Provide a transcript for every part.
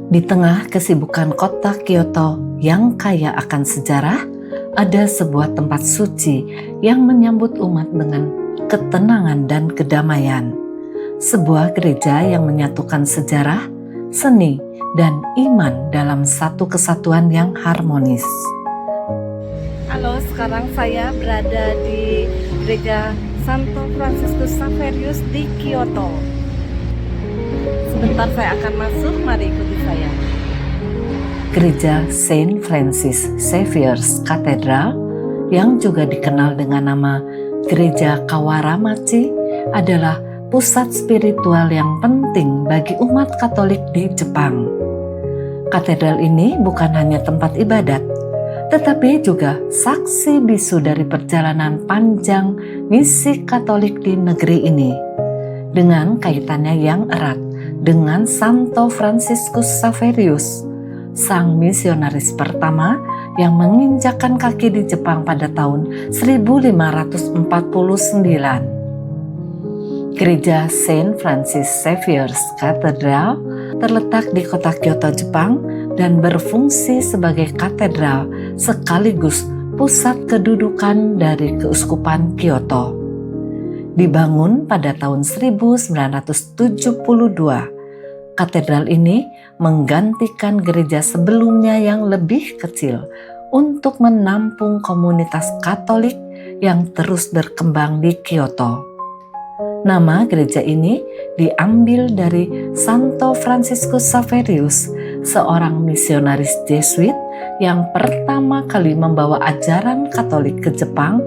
Di tengah kesibukan kota Kyoto yang kaya akan sejarah, ada sebuah tempat suci yang menyambut umat dengan ketenangan dan kedamaian. Sebuah gereja yang menyatukan sejarah, seni, dan iman dalam satu kesatuan yang harmonis. Halo, sekarang saya berada di gereja Santo Franciscus Xaverius di Kyoto. Sebentar saya akan masuk, mari ikuti saya. Gereja Saint Francis Xavier's Cathedral, yang juga dikenal dengan nama Gereja Kawaramachi, adalah pusat spiritual yang penting bagi umat Katolik di Jepang. Katedral ini bukan hanya tempat ibadat, tetapi juga saksi bisu dari perjalanan panjang misi Katolik di negeri ini, dengan kaitannya yang erat dengan Santo Franciscus Xaverius, sang misionaris pertama yang menginjakkan kaki di Jepang pada tahun 1549. Gereja Saint Francis Xavier's Cathedral terletak di kota Kyoto, Jepang, dan berfungsi sebagai katedral sekaligus pusat kedudukan dari Keuskupan Kyoto. Dibangun pada tahun 1972, katedral ini menggantikan gereja sebelumnya yang lebih kecil untuk menampung komunitas Katolik yang terus berkembang di Kyoto. Nama gereja ini diambil dari Santo Franciscus Xaverius, seorang misionaris Jesuit yang pertama kali membawa ajaran Katolik ke Jepang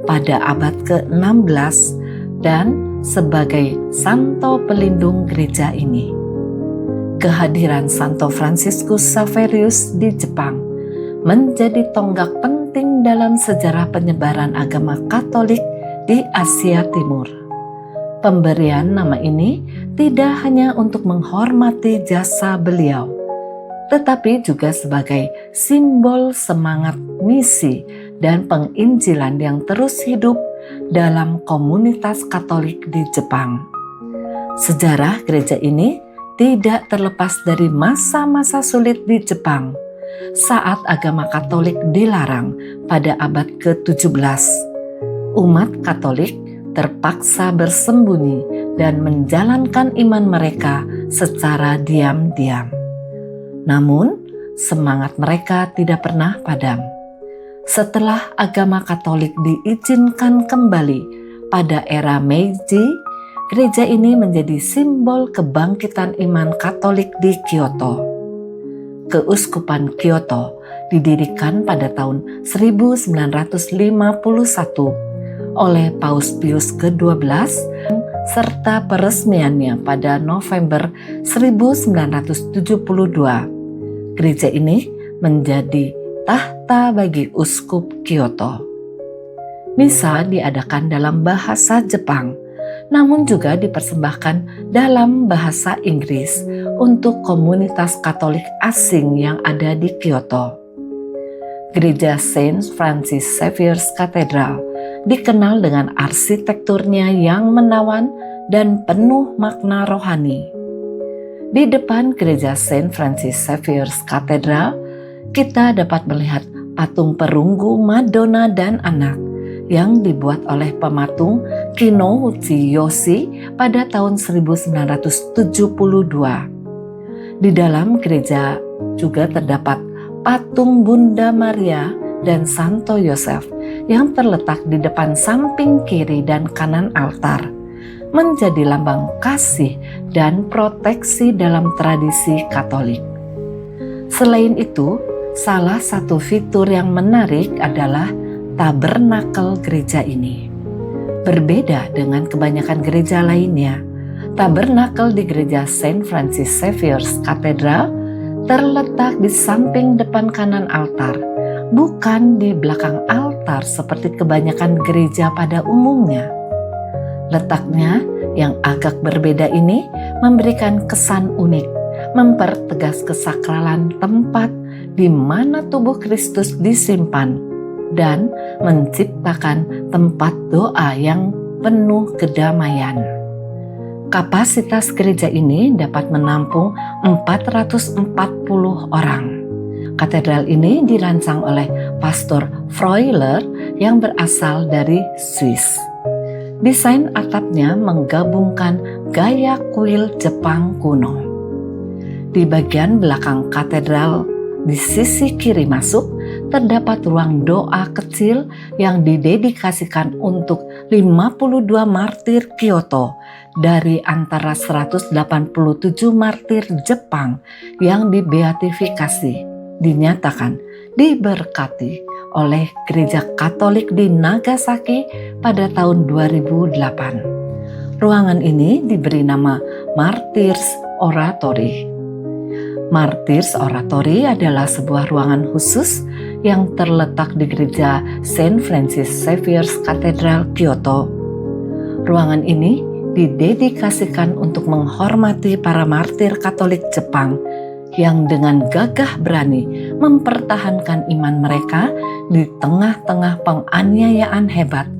pada abad ke-16 dan sebagai santo pelindung gereja ini. Kehadiran Santo Franciscus Xaverius di Jepang menjadi tonggak penting dalam sejarah penyebaran agama Katolik di Asia Timur. Pemberian nama ini tidak hanya untuk menghormati jasa beliau, tetapi juga sebagai simbol semangat misi dan penginjilan yang terus hidup dalam komunitas Katolik di Jepang. Sejarah gereja ini tidak terlepas dari masa-masa sulit di Jepang saat agama Katolik dilarang pada abad ke-17. Umat Katolik terpaksa bersembunyi dan menjalankan iman mereka secara diam-diam. Namun, semangat mereka tidak pernah padam. Setelah agama Katolik diizinkan kembali pada era Meiji, gereja ini menjadi simbol kebangkitan iman Katolik di Kyoto. Keuskupan Kyoto didirikan pada tahun 1951 oleh Paus Pius ke-12 serta peresmiannya pada November 1972. Gereja ini menjadi tahta bagi uskup Kyoto. Misa diadakan dalam bahasa Jepang, namun juga dipersembahkan dalam bahasa Inggris untuk komunitas Katolik asing yang ada di Kyoto. Gereja Saint Francis Xavier's Cathedral dikenal dengan arsitekturnya yang menawan dan penuh makna rohani. Di depan gereja Saint Francis Xavier's Cathedral, kita dapat melihat patung perunggu Madonna dan anak yang dibuat oleh pematung Kinouchi Yoshi pada tahun 1972. Di dalam gereja juga terdapat patung Bunda Maria dan Santo Yosef yang terletak di depan samping kiri dan kanan altar, menjadi lambang kasih dan proteksi dalam tradisi Katolik. Selain itu, salah satu fitur yang menarik adalah tabernakel gereja ini. Berbeda dengan kebanyakan gereja lainnya, tabernakel di gereja Saint Francis Xavier's Cathedral terletak di samping depan kanan altar, bukan di belakang altar seperti kebanyakan gereja pada umumnya. Letaknya yang agak berbeda ini memberikan kesan unik, mempertegas kesakralan tempat di mana tubuh Kristus disimpan dan menciptakan tempat doa yang penuh kedamaian. Kapasitas gereja ini dapat menampung 440 orang. Katedral ini dirancang oleh Pastor Freuler yang berasal dari Swiss. Desain atapnya menggabungkan gaya kuil Jepang kuno. Di bagian belakang katedral, di sisi kiri masuk, terdapat ruang doa kecil yang didedikasikan untuk 52 martir Kyoto dari antara 187 martir Jepang yang dibeatifikasi, dinyatakan diberkati oleh Gereja Katolik di Nagasaki pada tahun 2008. Ruangan ini diberi nama Martyrs Oratory. Martyrs Oratory adalah sebuah ruangan khusus yang terletak di gereja Saint Francis Xavier's Cathedral Kyoto. Ruangan ini didedikasikan untuk menghormati para martir Katolik Jepang yang dengan gagah berani mempertahankan iman mereka di tengah-tengah penganiayaan hebat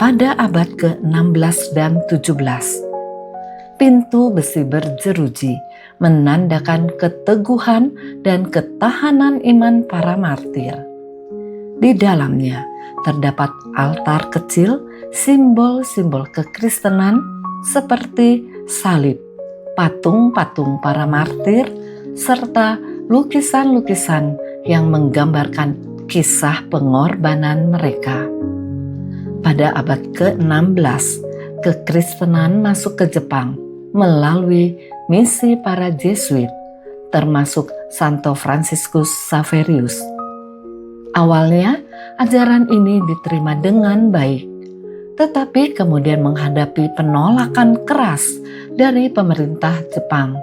pada abad ke-16 dan 17. Pintu besi berjeruji menandakan keteguhan dan ketahanan iman para martir. Di dalamnya terdapat altar kecil, simbol-simbol kekristenan seperti salib, patung-patung para martir, serta lukisan-lukisan yang menggambarkan kisah pengorbanan mereka. Pada abad ke-16, kekristenan masuk ke Jepang melalui misi para Jesuit, termasuk Santo Franciscus Xaverius. Awalnya, ajaran ini diterima dengan baik, tetapi kemudian menghadapi penolakan keras dari pemerintah Jepang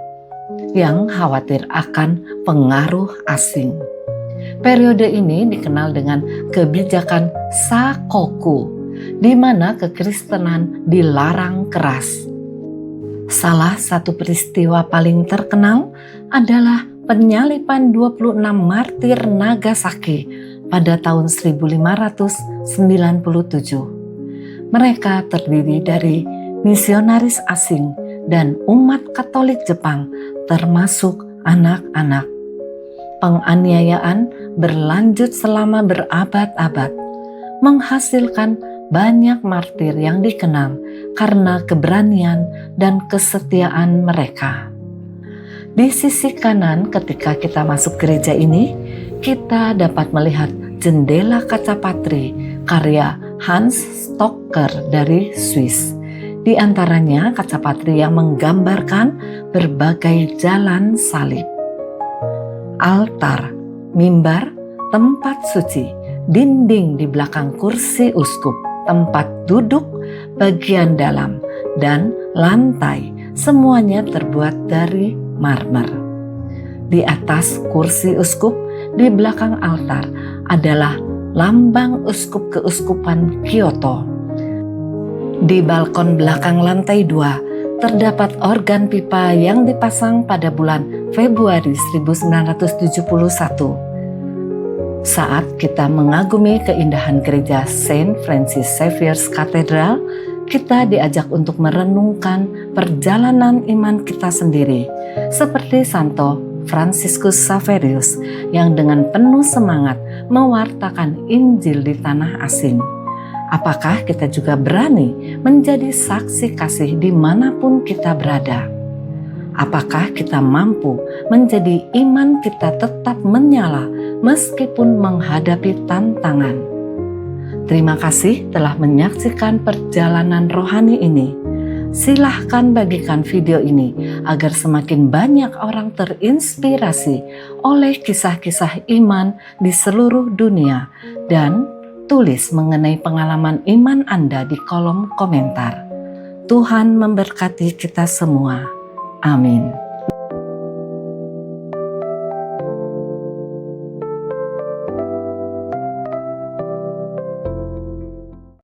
yang khawatir akan pengaruh asing. Periode ini dikenal dengan kebijakan Sakoku, di mana kekristenan dilarang keras. Salah satu peristiwa paling terkenal adalah penyaliban 26 martir Nagasaki pada tahun 1597. Mereka terdiri dari misionaris asing dan umat Katolik Jepang, termasuk anak-anak. Penganiayaan berlanjut selama berabad-abad, menghasilkan banyak martir yang dikenang karena keberanian dan kesetiaan mereka. Di sisi kanan ketika kita masuk gereja ini, kita dapat melihat jendela kaca patri karya Hans Stocker dari Swiss. Di antaranya kaca patri yang menggambarkan berbagai jalan salib. Altar, mimbar, tempat suci, dinding di belakang kursi uskup, tempat duduk, bagian dalam, dan lantai semuanya terbuat dari marmer. Di atas kursi uskup, di belakang altar adalah lambang uskup keuskupan Kyoto. Di balkon belakang lantai 2 terdapat organ pipa yang dipasang pada bulan Februari 1971. Saat kita mengagumi keindahan gereja Saint Francis Xavier's Cathedral, kita diajak untuk merenungkan perjalanan iman kita sendiri, seperti Santo Franciscus Xaverius yang dengan penuh semangat mewartakan Injil di tanah asing. Apakah kita juga berani menjadi saksi kasih dimanapun kita berada? Apakah kita mampu menjadi iman kita tetap menyala meskipun menghadapi tantangan? Terima kasih telah menyaksikan perjalanan rohani ini. Silahkan bagikan video ini agar semakin banyak orang terinspirasi oleh kisah-kisah iman di seluruh dunia, dan tulis mengenai pengalaman iman Anda di kolom komentar. Tuhan memberkati kita semua. Amin.